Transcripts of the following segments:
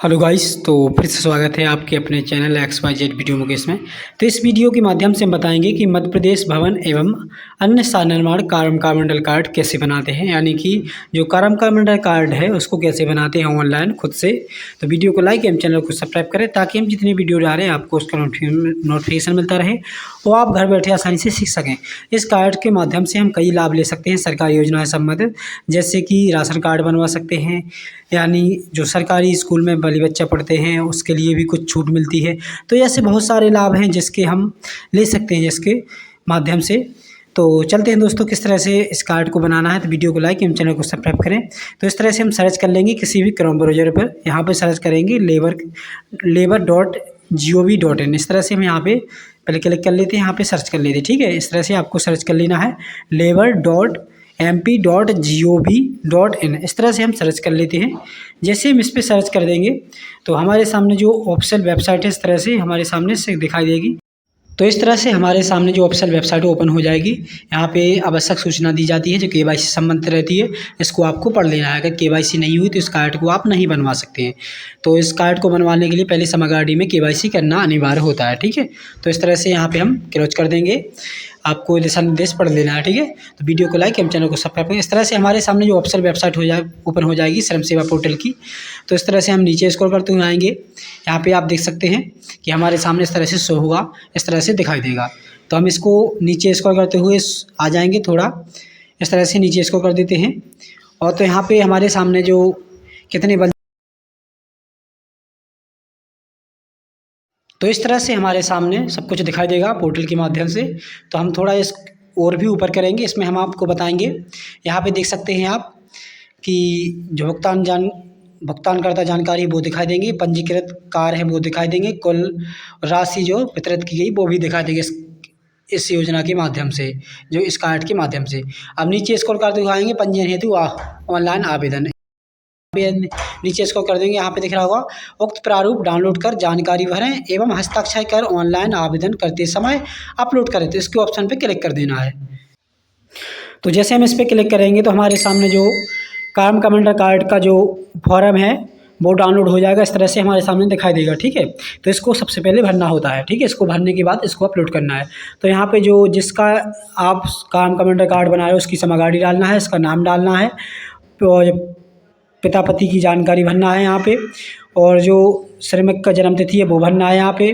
Hello guys, तो फिर से स्वागत है आपके अपने चैनल XYZ वीडियो मुकेश में। तो इस वीडियो के माध्यम से हम बताएंगे कि मध्य प्रदेश भवन एवं अन्य सार निर्माण कार्य मंडल कार्ड कैसे बनाते हैं, यानी कि जो कार्य मंडल कार्ड है उसको कैसे बनाते हैं ऑनलाइन खुद से। तो वीडियो को लाइक एवं चैनल को सब्सक्राइब करें ताकि हम जितनी वीडियो डाल रहे हैं आपको उसका नोटिफिकेशन मिलता रहे और आप घर बैठे आसानी से सीख सकें। इस कार्ड के माध्यम से हम कई लाभ ले सकते हैं सरकारी योजनाएँ संबंधित, जैसे कि राशन कार्ड बनवा सकते हैं, यानी जो सरकारी स्कूल में बाली बच्चा पढ़ते हैं उसके लिए भी कुछ छूट मिलती है। तो ऐसे बहुत सारे लाभ हैं जिसके हम ले सकते हैं जिसके माध्यम से। तो चलते हैं दोस्तों, किस तरह से इस कार्ड को बनाना है। तो वीडियो को लाइक एवं चैनल को सब्सक्राइब करें। तो इस तरह से हम सर्च कर लेंगे किसी भी क्रोम ब्राउज़र पर, यहाँ पर सर्च करेंगे labor.gov.in। इस तरह से हम यहाँ पे पहले क्लिक कर लेते हैं, यहाँ पे सर्च कर लेते हैं। ठीक है, इस तरह से आपको सर्च कर लेना है labor.mp.gov.in। इस तरह से हम सर्च कर लेते हैं। जैसे हम इस पर सर्च कर देंगे तो हमारे सामने जो ऑफिशियल वेबसाइट है इस तरह से हमारे सामने से दिखाई देगी। तो इस तरह से हमारे सामने जो ऑफिशियल वेबसाइट ओपन हो जाएगी। यहाँ पे आवश्यक सूचना दी जाती है जो KYC से संबंधित रहती है, इसको आपको पढ़ लेना है। अगर KYC नहीं हुई तो इस कार्ड को आप नहीं बनवा सकते हैं। तो इस कार्ड को बनवाने के लिए पहले समग्र ID में KYC करना अनिवार्य होता है। ठीक है, तो इस तरह से यहाँ पे हम क्लोज कर देंगे। आपको दिशा निर्देश पढ़ लेना है। ठीक है, तो वीडियो को लाइक एवं चैनल को सब्सक्राइब करें। इस तरह से हमारे सामने जो ऑफिशियल वेबसाइट ओपन हो जाएगी श्रम सेवा पोर्टल की। तो इस तरह से हम नीचे स्क्रॉल करते हुए आएंगे। यहाँ पे आप देख सकते हैं कि हमारे सामने इस तरह से शो होगा, इस तरह से दिखाई देगा। तो हम इसको नीचे स्क्रॉल करते हुए आ जाएंगे, थोड़ा इस तरह से नीचे स्क्रॉल कर देते हैं। और तो यहाँ पे हमारे सामने जो कितने तो इस तरह से हमारे सामने सब कुछ दिखाई देगा पोर्टल के माध्यम से। तो हम थोड़ा इस और भी ऊपर करेंगे, इसमें हम आपको बताएंगे। यहाँ पे देख सकते हैं आप कि जो भुगतानकर्ता जानकारी वो दिखाई देंगे, पंजीकृत कार है वो दिखाई देंगे, कुल राशि जो वितरित की गई वो भी दिखाई देंगे इस योजना के माध्यम से, जो इस कार्ड के माध्यम से। अब नीचे स्क्रॉल करते हुए आएंगे पंजीयन हेतु ऑनलाइन आवेदन, नीचे इसको कर देंगे। यहाँ पे दिख रहा होगा उक्त प्रारूप डाउनलोड कर जानकारी भरें एवं हस्ताक्षर कर ऑनलाइन आवेदन करते समय अपलोड करें। तो इसके ऑप्शन पे क्लिक कर देना है। तो जैसे हम इस पर क्लिक करेंगे तो हमारे सामने जो कार्य मंडल कार्ड का जो फॉर्म है वो डाउनलोड हो जाएगा। इस तरह से हमारे सामने दिखाई देगा। ठीक है, तो इसको सबसे पहले भरना होता है। ठीक है, इसको भरने के बाद इसको अपलोड करना है। तो यहाँ पे जो जिसका आप कार्य मंडल कार्ड बना रहे हो उसकी समग्र ID डालना है, इसका नाम डालना है, पिता पति की जानकारी भरना है यहाँ पे, और जो श्रमिक का जन्म तिथि है वो भरना है यहाँ पे,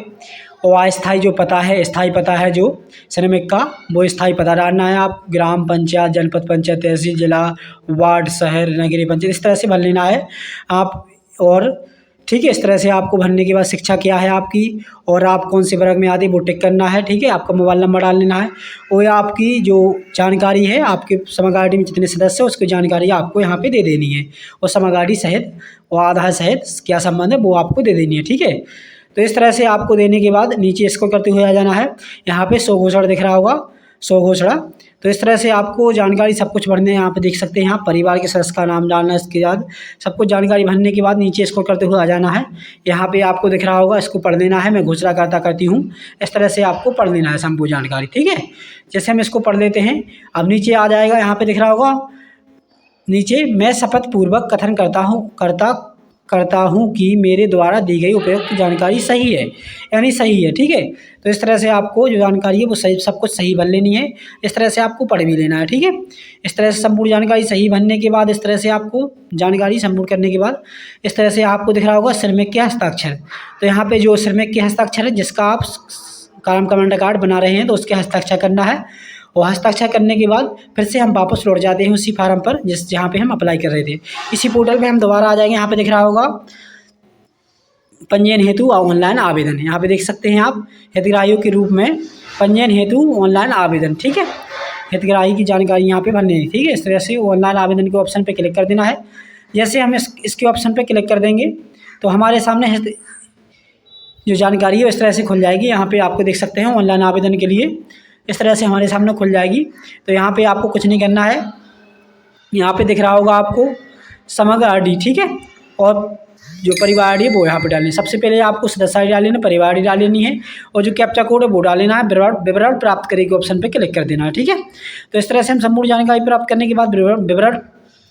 और अस्थायी जो पता है, स्थायी पता है जो श्रमिक का वो स्थायी पता डालना है। आप ग्राम पंचायत, जनपद पंचायत, तहसील, जिला, वार्ड, शहर, नगरीय पंचायत इस तरह से भर लेना है आप। और ठीक है, इस तरह से आपको भरने के बाद शिक्षा क्या है आपकी और आप कौन से वर्ग में आते वो टिक करना है। ठीक है, आपका मोबाइल नंबर डाल लेना है और आपकी जो जानकारी है आपके समग्र ID में जितने सदस्य हैं उसकी जानकारी आपको यहाँ पे दे देनी है, और समग्र ID सहित और आधार सहित क्या संबंध है वो आपको दे देनी है। ठीक है, तो इस तरह से आपको देने के बाद नीचे स्क्रॉल करते हुए आ जाना है। यहाँ पे 100 घोषणा दिख रहा होगा, 100 घोषणा। तो इस तरह से आपको जानकारी सब कुछ भरने यहाँ पे देख सकते हैं। यहाँ परिवार के सदस्य का नाम डालना है, इसके बाद सब कुछ जानकारी भरने के बाद नीचे स्क्रॉल करते हुए आ जाना है। यहाँ पे आपको दिख रहा होगा, इसको पढ़ लेना है। मैं घोषणा करती हूँ, इस तरह से आपको पढ़ लेना है संपूर्ण जानकारी। ठीक है, जैसे हम इसको पढ़ लेते हैं, अब नीचे आ जाएगा। यहाँ पे दिख रहा होगा नीचे, मैं शपथ पूर्वक कथन करता हूँ कि मेरे द्वारा दी गई उपयुक्त जानकारी सही है, यानी सही है। ठीक है, तो इस तरह से आपको जो जानकारी है वो सही, सब कुछ सही भर लेनी है। इस तरह से आपको पढ़ भी लेना है। ठीक है, इस तरह से संपूर्ण जानकारी सही भरने के बाद इस तरह से आपको जानकारी संपूर्ण करने के बाद इस तरह से आपको दिख रहा होगा श्रमिक के हस्ताक्षर। तो यहाँ पे जो श्रमिक के हस्ताक्षर है, जिसका आप कार्य मंडल कार्ड बना रहे हैं तो उसके हस्ताक्षर करना है, और हस्ताक्षर करने के बाद फिर से हम वापस लौट जाते हैं उसी फार्म पर जहाँ पे हम अप्लाई कर रहे थे। इसी पोर्टल में हम दोबारा आ जाएंगे। यहाँ पे दिख रहा होगा पंजीयन हेतु ऑनलाइन आवेदन, यहाँ पे देख सकते हैं आप, हितग्राहियों के रूप में पंजीयन हेतु ऑनलाइन आवेदन। ठीक है, हितग्राही की जानकारी यहाँ पे भरनी है। ठीक है, इस तरह से ऑनलाइन आवेदन के ऑप्शन पे क्लिक कर देना है। जैसे हम इसके ऑप्शन पे क्लिक कर देंगे तो हमारे सामने जो जानकारी है इस तरह से खुल जाएगी। यहाँ पे आपको देख सकते हैं ऑनलाइन आवेदन के लिए इस तरह से हमारे सामने खुल जाएगी। तो यहाँ पे आपको कुछ नहीं करना है, यहाँ पे दिख रहा होगा आपको समग्र ID। ठीक है, और जो परिवार ID है वो यहाँ पे डालनी है। सबसे पहले आपको सदस्य ID डाल लेना, परिवार ID डाल लेनी है, और जो कैप्चा कोड है वो डाल लेना है। विवरण प्राप्त करें के ऑप्शन पे क्लिक कर देना है। ठीक है, तो इस तरह से हम संपूर्ण जानकारी प्राप्त करने के बाद विवरण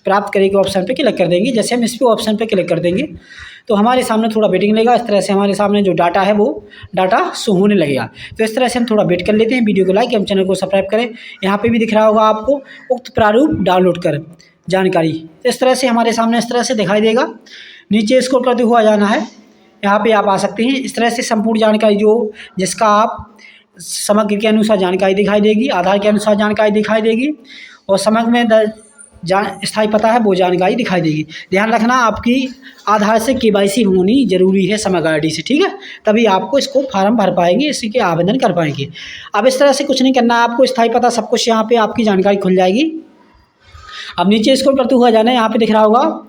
प्राप्त करें के ऑप्शन पे क्लिक कर देंगे। जैसे हम इस पे ऑप्शन पे क्लिक कर देंगे तो हमारे सामने थोड़ा वेटिंग लेगा। इस तरह से हमारे सामने जो डाटा है वो डाटा शो होने लगेगा। तो इस तरह से हम थोड़ा वेट कर लेते हैं। वीडियो को लाइक एवं चैनल को सब्सक्राइब करें। यहाँ पे भी दिख रहा होगा आपको उक्त प्रारूप डाउनलोड कर जानकारी। इस तरह से हमारे सामने इस तरह से दिखाई देगा। नीचे स्क्रॉल करते हुआ जाना है, यहाँ पे आप आ सकते हैं। इस तरह से संपूर्ण जानकारी जो जिसका आप समग्र के अनुसार जानकारी दिखाई देगी, आधार के अनुसार जानकारी दिखाई देगी और समग्र में स्थायी पता है वो जानकारी दिखाई देगी। ध्यान रखना आपकी आधार से केवाईसी होनी जरूरी है समग्र आईडी से, ठीक है, तभी आपको इसको फार्म भर पाएंगे, इसी के आवेदन कर पाएंगे। अब इस तरह से कुछ नहीं करना है आपको, स्थायी पता सब कुछ यहाँ पे आपकी जानकारी खुल जाएगी। अब नीचे स्क्रॉल करते हुए जाना है, यहाँ पे दिख रहा होगा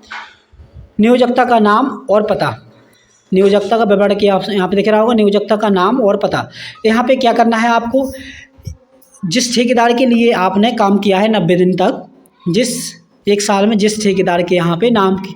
नियोजकता का नाम और पता, नियोजकता का विवरण किया यहाँ पे दिख रहा होगा नियोजकता का नाम और पता। यहाँ पे क्या करना है आपको, जिस ठेकेदार के लिए आपने काम किया है 90 दिन तक, जिस एक साल में जिस ठेकेदार के यहाँ पे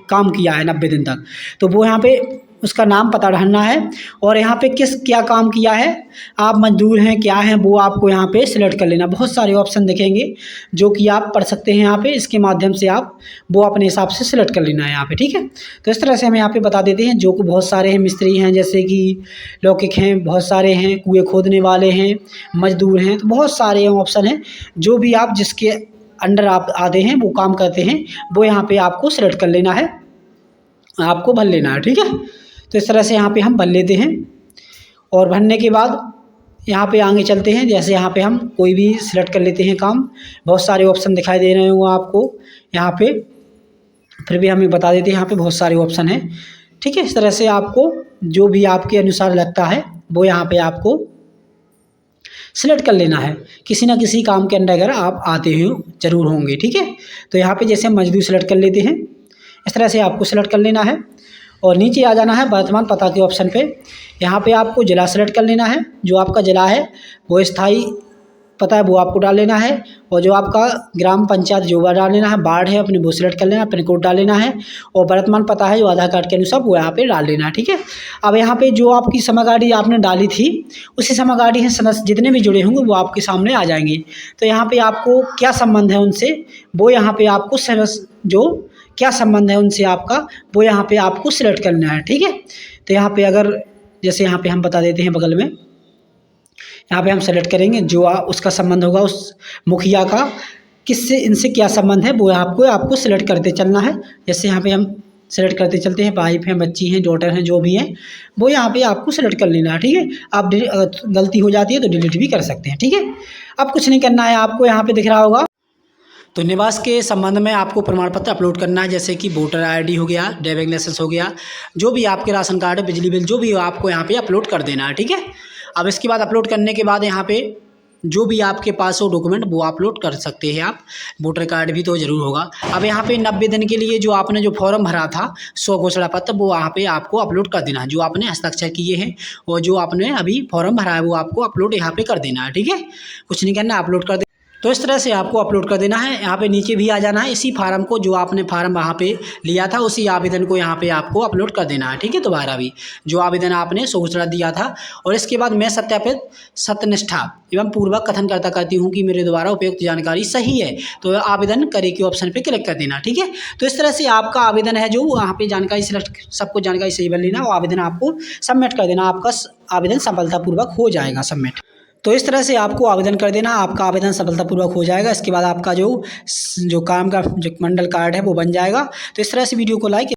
काम किया है 90 दिन तक, तो वो यहाँ पे उसका नाम पता रहना है। और यहाँ पे क्या काम किया है, आप मजदूर हैं क्या हैं वो आपको यहाँ पे सिलेक्ट कर लेना। बहुत सारे ऑप्शन दिखेंगे जो कि आप पढ़ सकते हैं यहाँ पे, इसके माध्यम से आप वो अपने हिसाब से सिलेक्ट कर लेना है यहाँ पे, ठीक है। तो इस तरह से हम यहाँ पे बता देते हैं। जो कि बहुत सारे हैं, मिस्त्री हैं जैसे कि लौकिक हैं, बहुत सारे हैं, कुएँ खोदने वाले हैं, मजदूर हैं, तो बहुत सारे ऑप्शन हैं। जो भी आप जिसके अंडर आप आते हैं वो काम करते हैं, वो यहाँ पे आपको सिलेक्ट कर लेना है, आपको भर लेना है, ठीक है। तो इस तरह से यहाँ पे हम भर लेते हैं और भरने के बाद यहाँ पे आगे चलते हैं। जैसे यहाँ पे हम कोई भी सिलेक्ट कर लेते हैं काम, बहुत सारे ऑप्शन दिखाई दे रहे होंगे आपको यहाँ पे, फिर भी हमें बता देते हैं यहाँ पे बहुत सारे ऑप्शन हैं, ठीक है। इस तरह से आपको जो भी आपके अनुसार लगता है वो यहाँ पे आपको सिलेक्ट कर लेना है। किसी ना किसी काम के अंदर अगर आप आते हो जरूर होंगे, ठीक है। तो यहाँ पे जैसे हम मजदूर सेलेक्ट कर लेते हैं, इस तरह से आपको सेलेक्ट कर लेना है और नीचे आ जाना है वर्तमान पता के ऑप्शन पे। यहाँ पे आपको जिला सेलेक्ट कर लेना है, जो आपका जिला है वो स्थायी पता है वो आपको डाल लेना है, और जो आपका ग्राम पंचायत जो डाल लेना है, वार्ड है अपने वो सिलेक्ट कर लेना, पिन कोड डाल लेना है, और वर्तमान पता है जो आधार कार्ड के अनुसार वो यहाँ पे डाल लेना है, ठीक है। अब यहाँ पे जो आपकी समग्र आईडी आपने डाली थी उसी समग्र आईडी है सदस्य जितने भी जुड़े होंगे वो आपके सामने आ जाएंगे। तो यहाँ पे आपको क्या संबंध है उनसे, वो यहाँ पे आपको जो क्या संबंध है उनसे आपका, वो यहाँ पे आपको सिलेक्ट करना है, ठीक है। तो यहाँ पे अगर जैसे यहाँ पे हम बता देते हैं बगल में, यहाँ पे हम सेलेक्ट करेंगे जो उसका संबंध होगा उस मुखिया का, किससे इनसे क्या संबंध है वो आपको सिलेक्ट करते चलना है। जैसे यहाँ पे हम सेलेक्ट करते चलते हैं, वाइफ हैं, बच्ची हैं, डॉटर हैं, जो भी हैं वो यहाँ पे आपको सेलेक्ट कर लेना है, ठीक है। आप गलती हो जाती है तो डिलीट भी कर सकते हैं, ठीक है। अब कुछ नहीं करना है आपको, यहाँ पे दिख रहा होगा तो निवास के संबंध में आपको प्रमाण पत्र अपलोड करना है, जैसे कि वोटर आईडी हो गया, ड्राइविंग लाइसेंस हो गया, जो भी आपके राशन कार्ड है, बिजली बिल, जो भी आपको यहाँ पे अपलोड कर देना है, ठीक है। अब इसके बाद अपलोड करने के बाद यहाँ पे जो भी आपके पास हो डॉक्यूमेंट वो अपलोड कर सकते हैं आप। वोटर कार्ड भी तो ज़रूर होगा। अब यहाँ पे 90 दिन के लिए जो आपने जो फॉर्म भरा था 100 घोषणा पत्र, वो वहाँ पे आपको अपलोड कर देना है, जो आपने हस्ताक्षर किए हैं और जो आपने अभी फॉर्म भरा है वो आपको अपलोड यहाँ पे कर देना है, ठीक है। कुछ नहीं करना, अपलोड कर तो इस तरह से आपको अपलोड कर देना है। यहाँ पे नीचे भी आ जाना है, इसी फार्म को जो आपने फार्म वहाँ पे लिया था उसी आवेदन को यहाँ पे आपको अपलोड कर देना है, ठीक है। दोबारा भी जो आवेदन आपने सूचना दिया था, और इसके बाद मैं सत्यापित सत्यनिष्ठा एवं पूर्वक कथन करती हूँ कि मेरे द्वारा उपयुक्त जानकारी सही है, तो आवेदन करे के ऑप्शन पे क्लिक कर देना, ठीक है। तो इस तरह से आपका आवेदन है जो वहाँ पे जानकारी सिलेक्ट सबको जानकारी सही भर लेना और आवेदन आपको सबमिट कर देना, आपका आवेदन सफलतापूर्वक हो जाएगा सबमिट। तो इस तरह से आपको आवेदन कर देना, आपका आवेदन सफलतापूर्वक हो जाएगा। इसके बाद आपका जो काम का जो मंडल कार्ड है वो बन जाएगा। तो इस तरह से वीडियो को लाइक